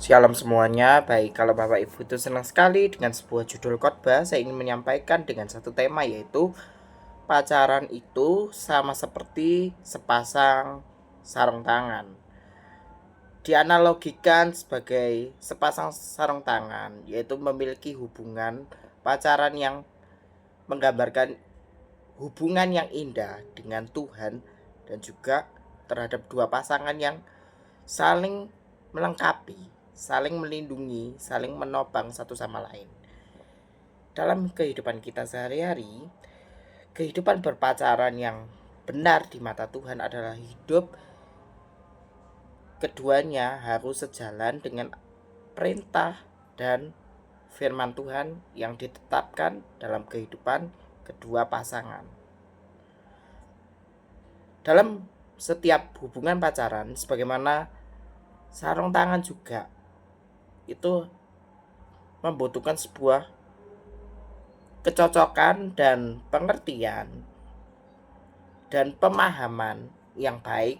Shalom semuanya, baik kalau Bapak Ibu itu senang sekali dengan sebuah judul khotbah, saya ingin menyampaikan dengan satu tema yaitu pacaran itu sama seperti sepasang sarung tangan. Dianalogikan sebagai sepasang sarung tangan, yaitu memiliki hubungan pacaran yang menggambarkan hubungan yang indah dengan Tuhan dan juga terhadap dua pasangan yang saling melengkapi, saling melindungi, saling menopang satu sama lain. Dalam kehidupan kita sehari-hari, kehidupan berpacaran yang benar di mata Tuhan adalah hidup keduanya harus sejalan dengan perintah dan firman Tuhan yang ditetapkan dalam kehidupan kedua pasangan. Dalam setiap hubungan pacaran, sebagaimana sarung tangan juga, itu membutuhkan sebuah kecocokan dan pengertian dan pemahaman yang baik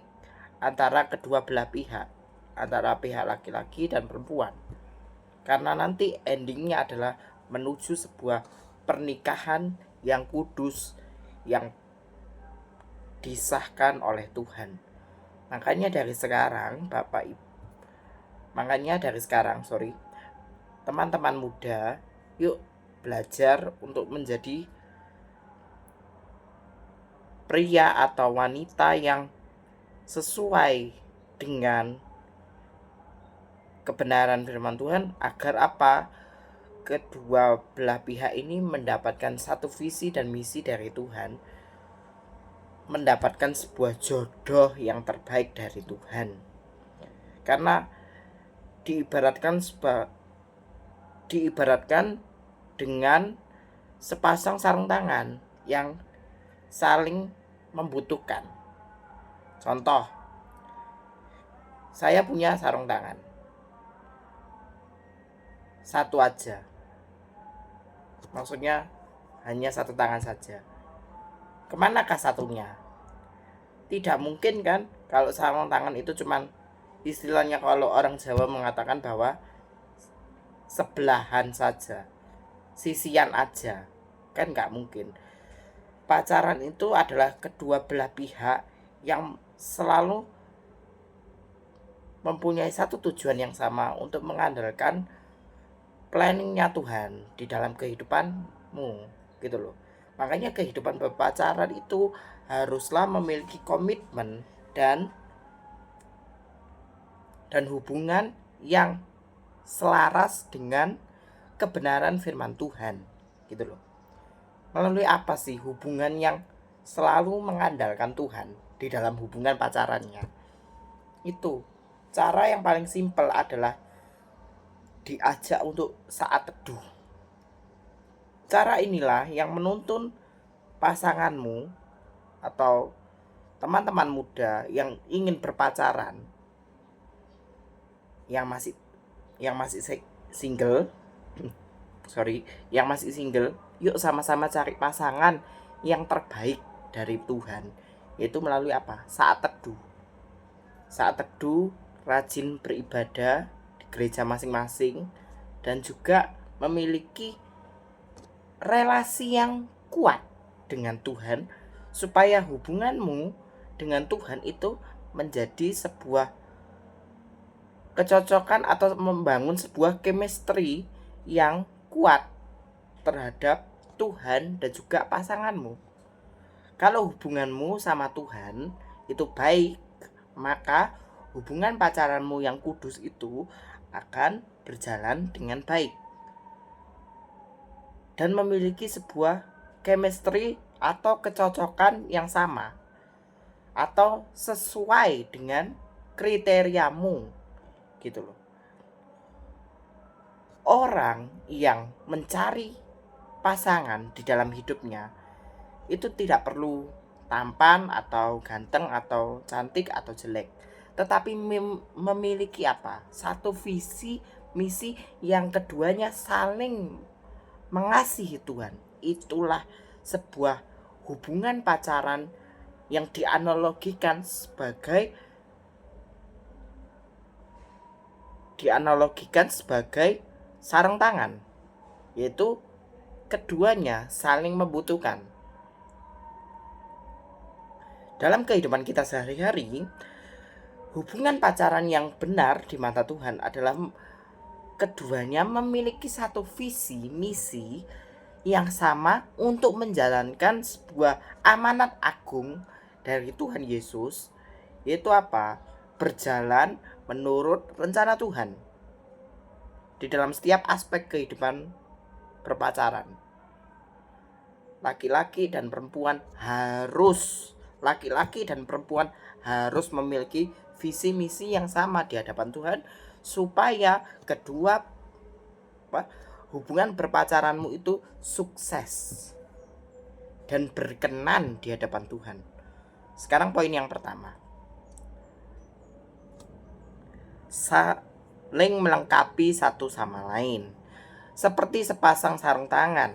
antara kedua belah pihak, antara pihak laki-laki dan perempuan. Karena nanti endingnya adalah menuju sebuah pernikahan yang kudus, yang disahkan oleh Tuhan. Makanya dari sekarang, teman-teman muda, yuk belajar untuk menjadi pria atau wanita yang sesuai dengan kebenaran firman Tuhan, agar apa? Kedua belah pihak ini mendapatkan satu visi dan misi dari Tuhan, mendapatkan sebuah jodoh yang terbaik dari Tuhan. Karena diibaratkan dengan sepasang sarung tangan yang saling membutuhkan. Contoh, saya punya sarung tangan satu aja, maksudnya hanya satu tangan saja. Kemanakah satunya? Tidak mungkin kan kalau sarung tangan itu cuman istilahnya, kalau orang Jawa mengatakan bahwa sebelahan saja, sisian aja, kan nggak mungkin. Pacaran itu adalah kedua belah pihak yang selalu mempunyai satu tujuan yang sama untuk mengandalkan planningnya Tuhan di dalam kehidupanmu, gitu loh. Makanya kehidupan berpacaran itu haruslah memiliki komitmen dan hubungan yang selaras dengan kebenaran firman Tuhan, gitu loh. Melalui apa sih hubungan yang selalu mengandalkan Tuhan di dalam hubungan pacarannya? Itu cara yang paling simpel adalah diajak untuk saat teduh. Cara inilah yang menuntun pasanganmu atau teman-teman muda yang ingin berpacaran, yang masih single, yang masih single, yuk sama-sama cari pasangan yang terbaik dari Tuhan, yaitu melalui apa? Saat teduh, rajin beribadah di gereja masing-masing, dan juga memiliki relasi yang kuat dengan Tuhan, supaya hubunganmu dengan Tuhan itu menjadi sebuah kecocokan atau membangun sebuah chemistry yang kuat terhadap Tuhan dan juga pasanganmu. Kalau hubunganmu sama Tuhan itu baik, maka hubungan pacaranmu yang kudus itu akan berjalan dengan baik dan memiliki sebuah chemistry atau kecocokan yang sama atau sesuai dengan kriteriamu, gitu loh. Orang yang mencari pasangan di dalam hidupnya itu tidak perlu tampan atau ganteng atau cantik atau jelek, tetapi memiliki apa? Satu visi misi yang keduanya saling mengasihi Tuhan. Itulah sebuah hubungan pacaran yang dianalogikan sebagai dianalogikan sebagai sarung tangan, yaitu keduanya saling membutuhkan. Dalam kehidupan kita sehari-hari, hubungan pacaran yang benar di mata Tuhan adalah keduanya memiliki satu visi misi yang sama untuk menjalankan sebuah amanat agung dari Tuhan Yesus, yaitu apa? Berjalan menurut rencana Tuhan di dalam setiap aspek kehidupan berpacaran. Laki-laki dan perempuan harus memiliki visi misi yang sama di hadapan Tuhan, supaya kedua hubungan berpacaranmu itu sukses dan berkenan di hadapan Tuhan. Sekarang poin yang pertama, saling melengkapi satu sama lain, seperti sepasang sarung tangan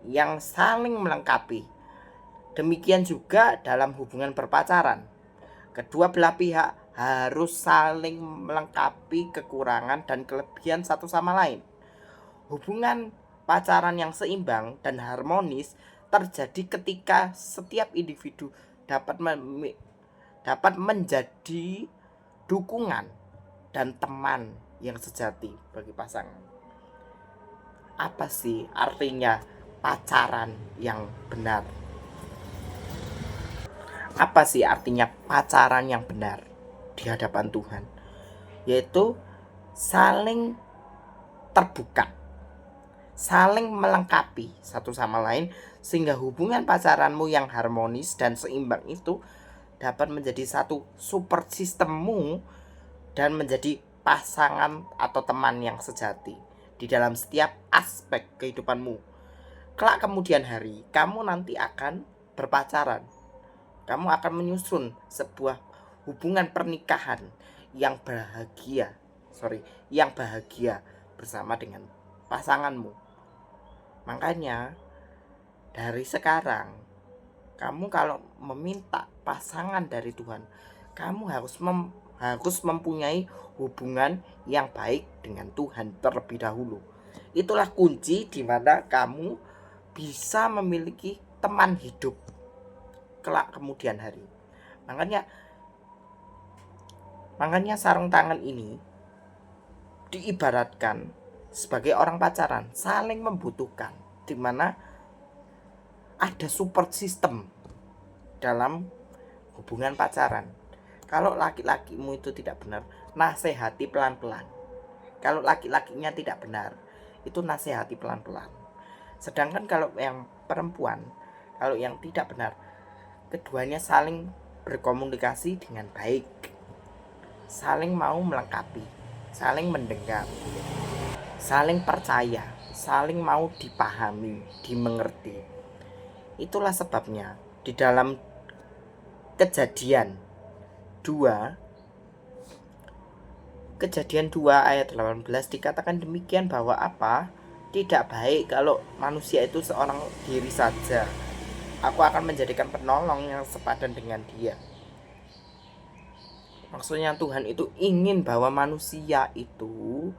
yang saling melengkapi. Demikian juga dalam hubungan berpacaran, kedua belah pihak harus saling melengkapi kekurangan dan kelebihan satu sama lain. Hubungan pacaran yang seimbang dan harmonis terjadi ketika setiap individu dapat menjadi dukungan dan teman yang sejati bagi pasangan. Apa sih artinya pacaran yang benar? Apa sih artinya pacaran yang benar di hadapan Tuhan? Yaitu saling terbuka, saling melengkapi satu sama lain, sehingga hubungan pacaranmu yang harmonis dan seimbang itu dapat menjadi satu super sistemmu dan menjadi pasangan atau teman yang sejati di dalam setiap aspek kehidupanmu. Kelak kemudian hari, kamu nanti akan berpacaran. Kamu akan menyusun sebuah hubungan pernikahan yang bahagia bersama dengan pasanganmu. Makanya dari sekarang, kamu kalau meminta pasangan dari Tuhan, kamu harus mempunyai hubungan yang baik dengan Tuhan terlebih dahulu. Itulah kunci di mana kamu bisa memiliki teman hidup kelak kemudian hari. Makanya sarung tangan ini diibaratkan sebagai orang pacaran saling membutuhkan, di mana ada support system dalam hubungan pacaran. Kalau laki-lakimu itu tidak benar, nasihati pelan-pelan. Kalau laki-lakinya tidak benar, itu nasihati pelan-pelan. Sedangkan kalau yang perempuan, kalau yang tidak benar, keduanya saling berkomunikasi dengan baik, saling mau melengkapi, saling mendengar, saling percaya, saling mau dipahami, dimengerti. Itulah sebabnya di dalam Kejadian 2 ayat 18 dikatakan demikian, bahwa apa? Tidak baik kalau manusia itu seorang diri saja. Aku akan menjadikan penolong yang sepadan dengan dia. Maksudnya Tuhan itu ingin bahwa manusia itu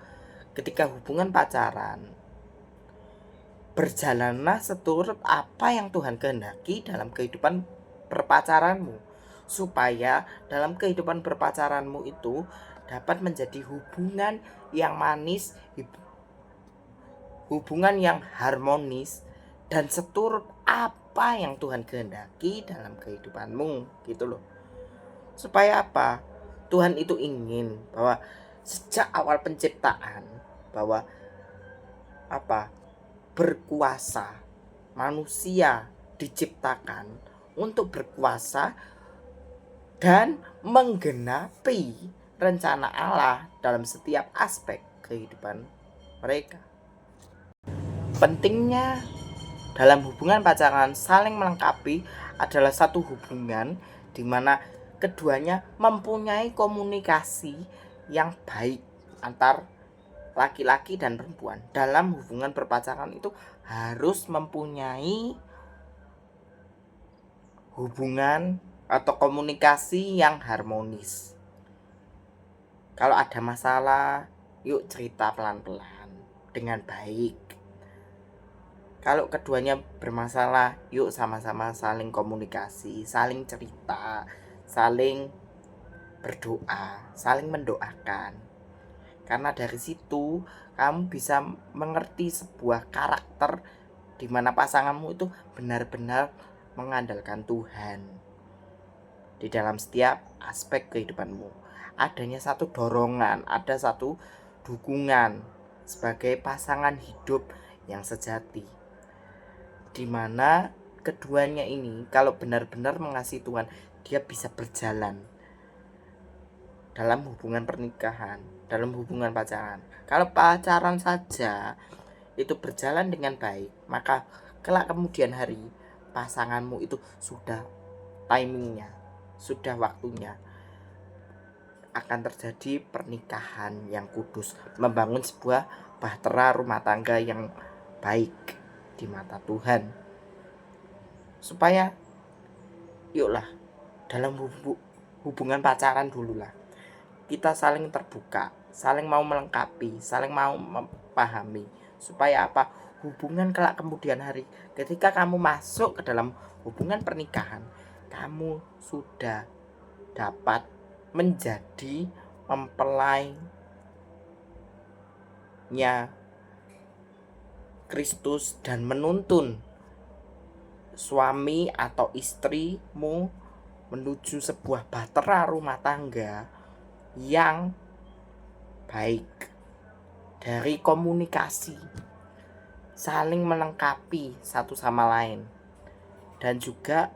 ketika hubungan pacaran, berjalanlah seturut apa yang Tuhan kehendaki dalam kehidupan berpacaranmu, supaya dalam kehidupan berpacaranmu itu dapat menjadi hubungan yang manis, hubungan yang harmonis, dan seturut apa yang Tuhan kehendaki dalam kehidupanmu, gitu loh. Supaya apa? Tuhan itu ingin bahwa sejak awal penciptaan, bahwa apa? Berkuasa. Manusia diciptakan untuk berkuasa dan menggenapi rencana Allah dalam setiap aspek kehidupan mereka. Pentingnya dalam hubungan pacaran saling melengkapi adalah satu hubungan di mana keduanya mempunyai komunikasi yang baik antar laki-laki dan perempuan. Dalam hubungan berpacaran itu harus mempunyai hubungan atau komunikasi yang harmonis. Kalau ada masalah, Yuk cerita pelan-pelan dengan baik. Kalau keduanya bermasalah, yuk sama-sama saling komunikasi, saling cerita, saling berdoa, saling mendoakan. Karena dari situ kamu bisa mengerti sebuah karakter di mana pasanganmu itu benar-benar mengandalkan Tuhan di dalam setiap aspek kehidupanmu. Adanya satu dorongan, ada satu dukungan sebagai pasangan hidup yang sejati, di mana keduanya ini kalau benar-benar mengasihi Tuhan, dia bisa berjalan dalam hubungan pernikahan, dalam hubungan pacaran. Kalau pacaran saja itu berjalan dengan baik, maka kelak kemudian hari pasanganmu itu sudah timingnya, sudah waktunya akan terjadi pernikahan yang kudus, membangun sebuah bahtera rumah tangga yang baik di mata Tuhan. Supaya yuklah dalam hubungan pacaran dululah kita saling terbuka, saling mau melengkapi, saling mau memahami, supaya apa? Hubungan kelak kemudian hari ketika kamu masuk ke dalam hubungan pernikahan, kamu sudah dapat menjadi mempelainya Kristus dan menuntun suami atau istrimu menuju sebuah bahtera rumah tangga yang baik. Dari komunikasi, saling melengkapi satu sama lain, dan juga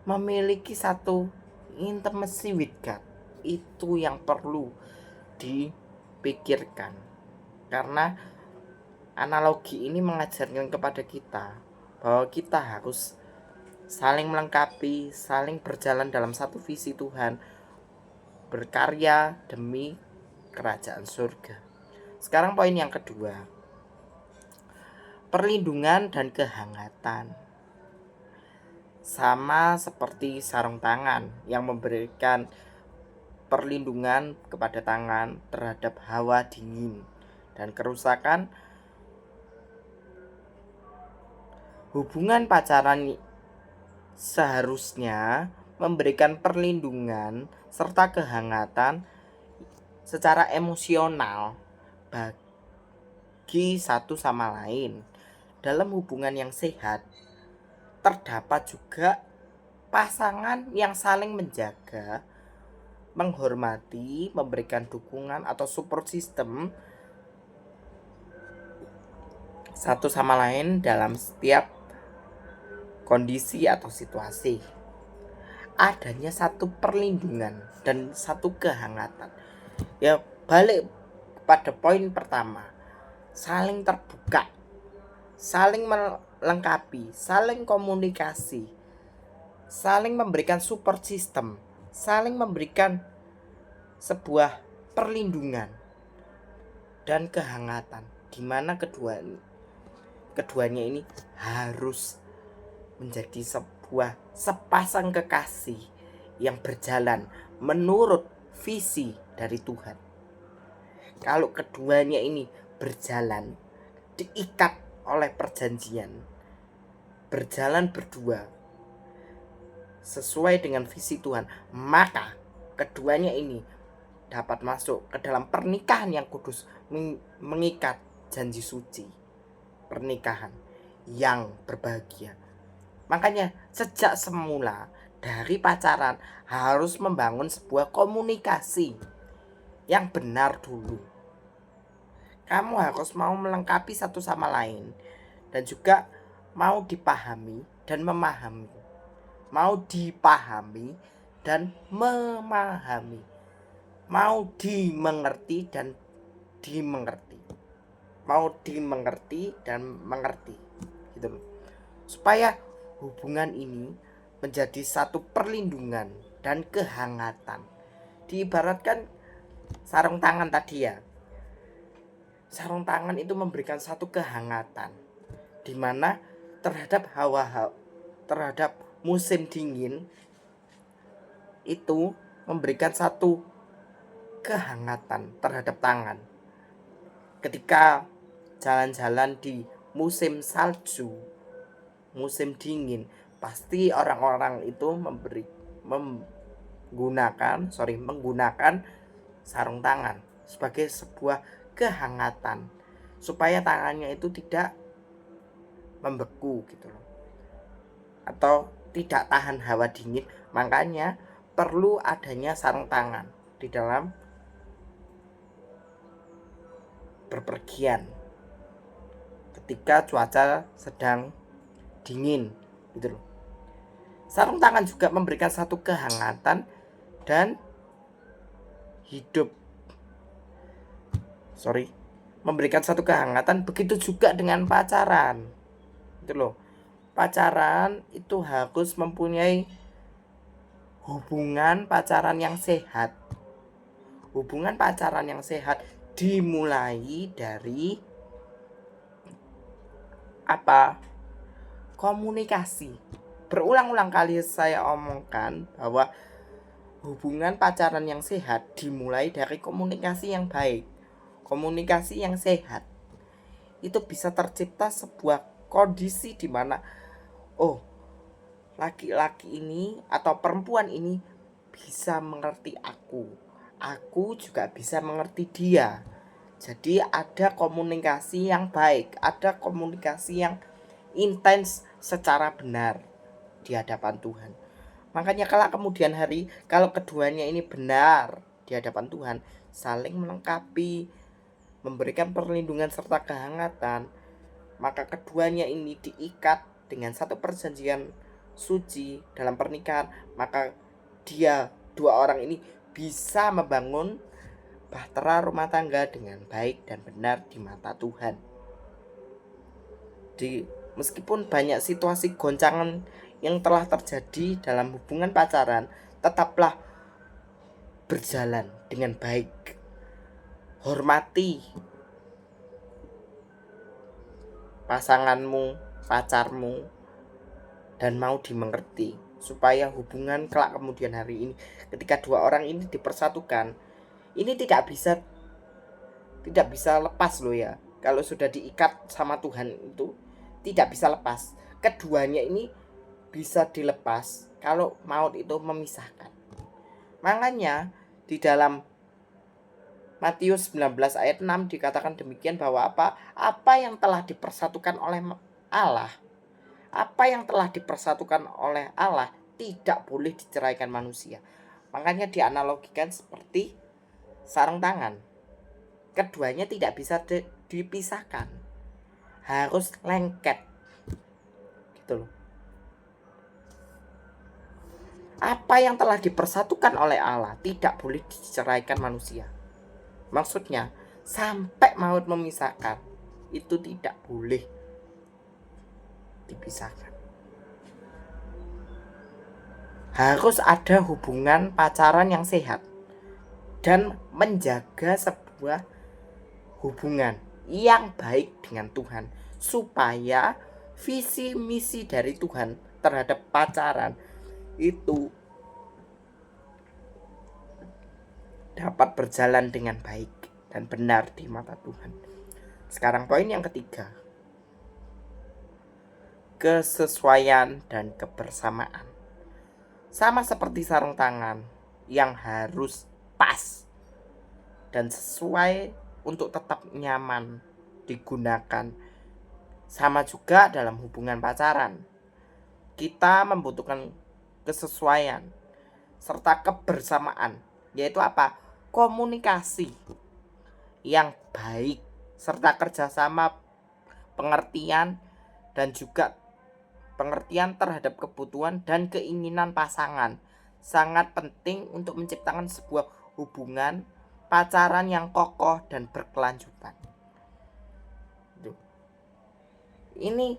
memiliki satu intimacy with God. Itu yang perlu dipikirkan, karena analogi ini mengajarkan kepada kita bahwa kita harus saling melengkapi, saling berjalan dalam satu visi Tuhan, berkarya demi kerajaan surga. Sekarang poin yang kedua, perlindungan dan kehangatan. Sama seperti sarung tangan yang memberikan perlindungan kepada tangan terhadap hawa dingin dan kerusakan, hubungan pacaran seharusnya memberikan perlindungan serta kehangatan secara emosional bagi satu sama lain. Dalam hubungan yang sehat terdapat juga pasangan yang saling menjaga, menghormati, memberikan dukungan atau support system satu sama lain dalam setiap kondisi atau situasi. Adanya satu perlindungan dan satu kehangatan. Ya, balik pada poin pertama, saling terbuka, saling melengkapi, saling komunikasi, saling memberikan support system, saling memberikan sebuah perlindungan dan kehangatan, di mana keduanya ini harus menjadi sebuah sepasang kekasih yang berjalan menurut visi dari Tuhan. Kalau keduanya ini berjalan diikat oleh perjanjian, berjalan berdua sesuai dengan visi Tuhan, maka keduanya ini dapat masuk ke dalam pernikahan yang kudus, mengikat janji suci pernikahan yang berbahagia. Makanya sejak semula dari pacaran harus membangun sebuah komunikasi yang benar dulu. Kamu harus mau melengkapi satu sama lain dan juga mau dipahami dan memahami. Mau dipahami dan memahami. Mau dimengerti dan dimengerti. Mau dimengerti dan mengerti. Gitu loh. Supaya hubungan ini menjadi satu perlindungan dan kehangatan. Diibaratkan sarung tangan tadi ya. Sarung tangan itu memberikan satu kehangatan, di mana terhadap terhadap musim dingin itu memberikan satu kehangatan terhadap tangan, Ketika jalan-jalan di musim salju, musim dingin, pasti orang-orang itu menggunakan sarung tangan sebagai sebuah kehangatan supaya tangannya itu tidak membeku gitu loh, atau tidak tahan hawa dingin. Makanya perlu adanya sarung tangan di dalam berpergian ketika cuaca sedang dingin gitu loh. Sarung tangan juga memberikan satu kehangatan dan memberikan satu kehangatan. Begitu juga dengan pacaran gitu loh. Pacaran itu harus mempunyai hubungan pacaran yang sehat. Hubungan pacaran yang sehat dimulai dari komunikasi. Berulang-ulang kali saya omongkan bahwa hubungan pacaran yang sehat dimulai dari komunikasi yang baik, komunikasi yang sehat. Itu bisa tercipta sebuah kondisi di mana laki-laki ini atau perempuan ini bisa mengerti aku juga bisa mengerti dia. Jadi ada komunikasi yang baik, ada komunikasi yang intens secara benar di hadapan Tuhan. Makanya kemudian hari, kalau keduanya ini benar di hadapan Tuhan, saling melengkapi, memberikan perlindungan serta kehangatan, maka keduanya ini diikat dengan satu perjanjian suci dalam pernikahan. Maka dua orang ini bisa membangun bahtera rumah tangga dengan baik dan benar di mata Tuhan. Meskipun banyak situasi goncangan yang telah terjadi dalam hubungan pacaran, tetaplah berjalan dengan baik. Hormati pasanganmu, pacarmu, dan mau dimengerti, supaya hubungan kelak kemudian hari ini ketika dua orang ini dipersatukan, ini tidak bisa lepas loh ya. Kalau sudah diikat sama Tuhan itu tidak bisa lepas. Keduanya ini bisa dilepas kalau maut itu memisahkan. Makanya di dalam Matius 19 ayat 6 dikatakan demikian bahwa apa yang telah dipersatukan oleh Allah, apa yang telah dipersatukan oleh Allah tidak boleh diceraikan manusia. Makanya dianalogikan seperti sarung tangan. Keduanya tidak bisa dipisahkan, harus lengket gitu loh. Apa yang telah dipersatukan oleh Allah tidak boleh diceraikan manusia. Maksudnya sampai maut memisahkan, itu tidak boleh dipisahkan. Harus ada hubungan pacaran yang sehat dan menjaga sebuah hubungan yang baik dengan Tuhan, supaya visi misi dari Tuhan terhadap pacaran itu dapat berjalan dengan baik dan benar di mata Tuhan. Sekarang poin yang ketiga, kesesuaian dan kebersamaan. Sama seperti sarung tangan yang harus pas dan sesuai untuk tetap nyaman digunakan. Sama juga dalam hubungan pacaran, kita membutuhkan kesesuaian serta kebersamaan, yaitu komunikasi yang baik serta kerjasama, pengertian, dan juga pengertian terhadap kebutuhan dan keinginan pasangan. Sangat penting untuk menciptakan sebuah hubungan pacaran yang kokoh dan berkelanjutan. Ini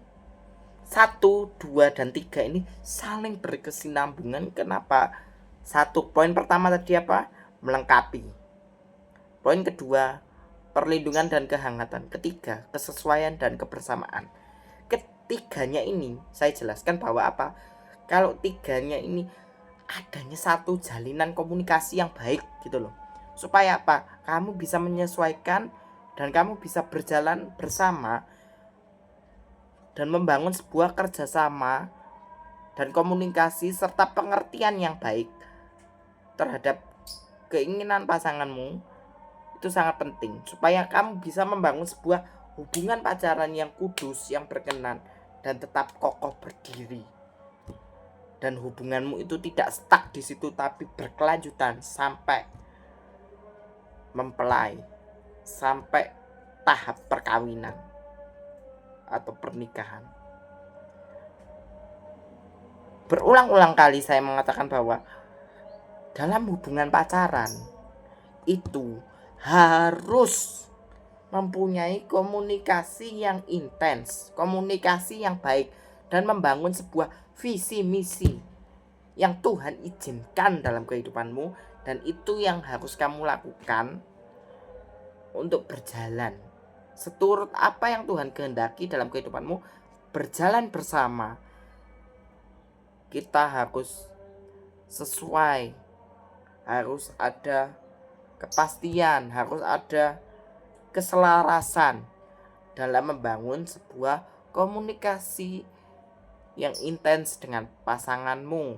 1, 2, dan 3 ini saling berkesinambungan. Kenapa? 1, poin pertama tadi melengkapi. Poin kedua, perlindungan dan kehangatan. Ketiga, kesesuaian dan kebersamaan. Ketiganya ini saya jelaskan bahwa kalau tiganya ini adanya satu jalinan komunikasi yang baik gitu loh, supaya kamu bisa menyesuaikan dan kamu bisa berjalan bersama dan membangun sebuah kerjasama dan komunikasi serta pengertian yang baik terhadap keinginan pasanganmu, itu sangat penting supaya kamu bisa membangun sebuah hubungan pacaran yang kudus, yang berkenan dan tetap kokoh berdiri. Dan hubunganmu itu tidak stuck di situ tapi berkelanjutan sampai mempelai, sampai tahap perkawinan atau pernikahan. Berulang-ulang kali saya mengatakan bahwa dalam hubungan pacaran itu harus mempunyai komunikasi yang intens, komunikasi yang baik, dan membangun sebuah visi misi yang Tuhan izinkan dalam kehidupanmu, dan itu yang harus kamu lakukan untuk berjalan seturut apa yang Tuhan kehendaki dalam kehidupanmu, berjalan bersama. Kita harus sesuai, harus ada kepastian, harus ada keselarasan dalam membangun sebuah komunikasi yang intens dengan pasanganmu,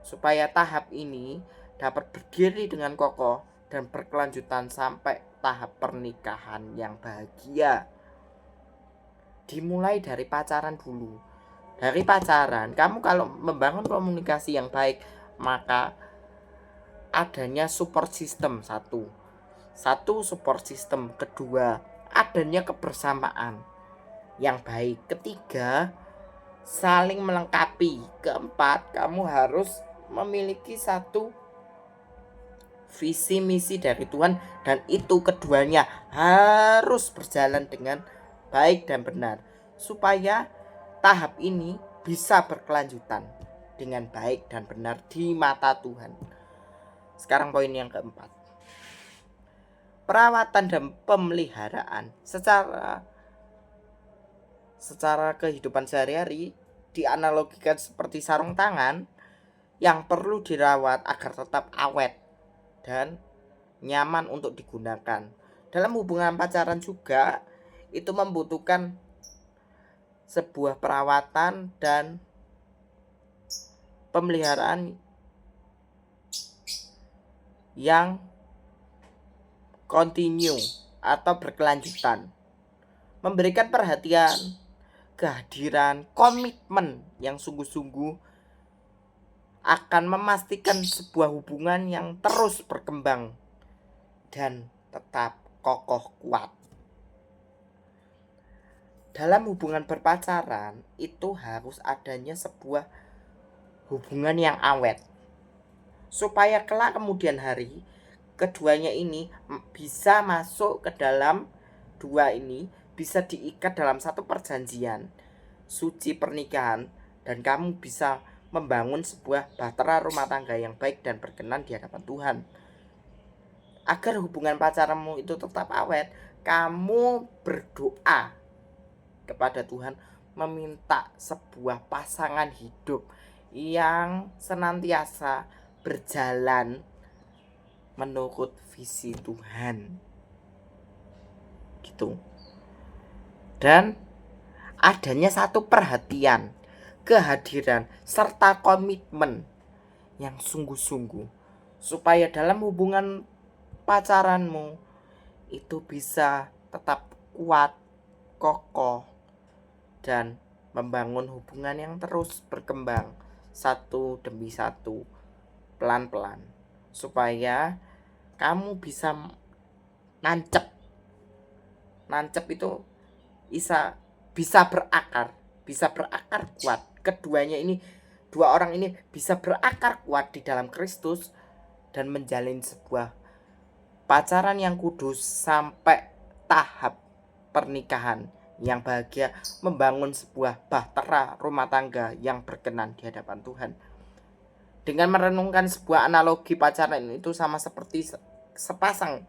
supaya tahap ini dapat berdiri dengan kokoh dan berkelanjutan sampai tahap pernikahan yang bahagia. Dimulai dari pacaran dulu. Dari pacaran, kamu kalau membangun komunikasi yang baik, maka adanya support system satu support system, kedua adanya kebersamaan yang baik, ketiga saling melengkapi, keempat kamu harus memiliki satu visi misi dari Tuhan, dan itu keduanya harus berjalan dengan baik dan benar supaya tahap ini bisa berkelanjutan dengan baik dan benar di mata Tuhan. Sekarang poin yang keempat, perawatan dan pemeliharaan. Secara kehidupan sehari-hari dianalogikan seperti sarung tangan yang perlu dirawat agar tetap awet dan nyaman untuk digunakan. Dalam hubungan pacaran juga itu membutuhkan sebuah perawatan dan pemeliharaan yang continue atau berkelanjutan, memberikan perhatian, kehadiran, komitmen yang sungguh-sungguh akan memastikan sebuah hubungan yang terus berkembang dan tetap kokoh kuat. Dalam hubungan berpacaran itu harus adanya sebuah hubungan yang awet, supaya kelak kemudian hari keduanya ini bisa masuk ke dalam bisa diikat dalam satu perjanjian suci pernikahan, dan kamu bisa membangun sebuah bahtera rumah tangga yang baik dan berkenan di hadapan Tuhan. Agar hubungan pacaranmu itu tetap awet, kamu berdoa kepada Tuhan, meminta sebuah pasangan hidup yang senantiasa berjalan menurut visi Tuhan gitu. Dan adanya satu perhatian, kehadiran, serta komitmen yang sungguh-sungguh supaya dalam hubungan pacaranmu itu bisa tetap kuat, kokoh, dan membangun hubungan yang terus berkembang satu demi satu, pelan-pelan, supaya kamu bisa nancep itu bisa berakar kuat. Dua orang ini bisa berakar kuat di dalam Kristus dan menjalin sebuah pacaran yang kudus sampai tahap pernikahan yang bahagia, membangun sebuah bahtera rumah tangga yang berkenan di hadapan Tuhan. Dengan merenungkan sebuah analogi pacaran itu sama seperti sepasang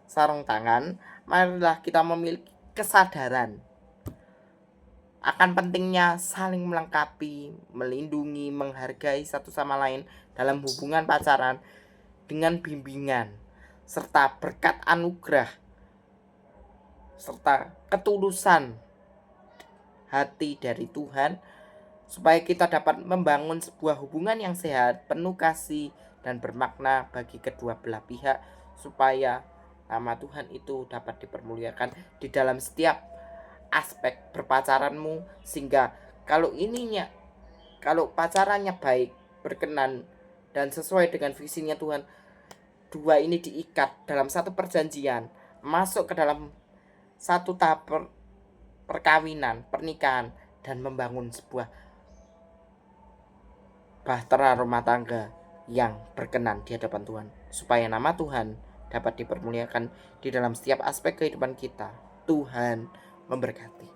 sarung tangan, marilah kita memiliki kesadaran akan pentingnya saling melengkapi, melindungi, menghargai satu sama lain dalam hubungan pacaran dengan bimbingan serta berkat anugerah serta ketulusan hati dari Tuhan, supaya kita dapat membangun sebuah hubungan yang sehat, penuh kasih dan bermakna bagi kedua belah pihak, supaya nama Tuhan itu dapat dipermuliakan di dalam setiap aspek berpacaranmu, sehingga kalau pacarannya baik, berkenan dan sesuai dengan visinya Tuhan, dua ini diikat dalam satu perjanjian, masuk ke dalam satu tahap perkawinan, pernikahan, dan membangun sebuah bahtera rumah tangga yang berkenan di hadapan Tuhan, supaya nama Tuhan dapat dipermuliakan di dalam setiap aspek kehidupan kita. Tuhan memberkati.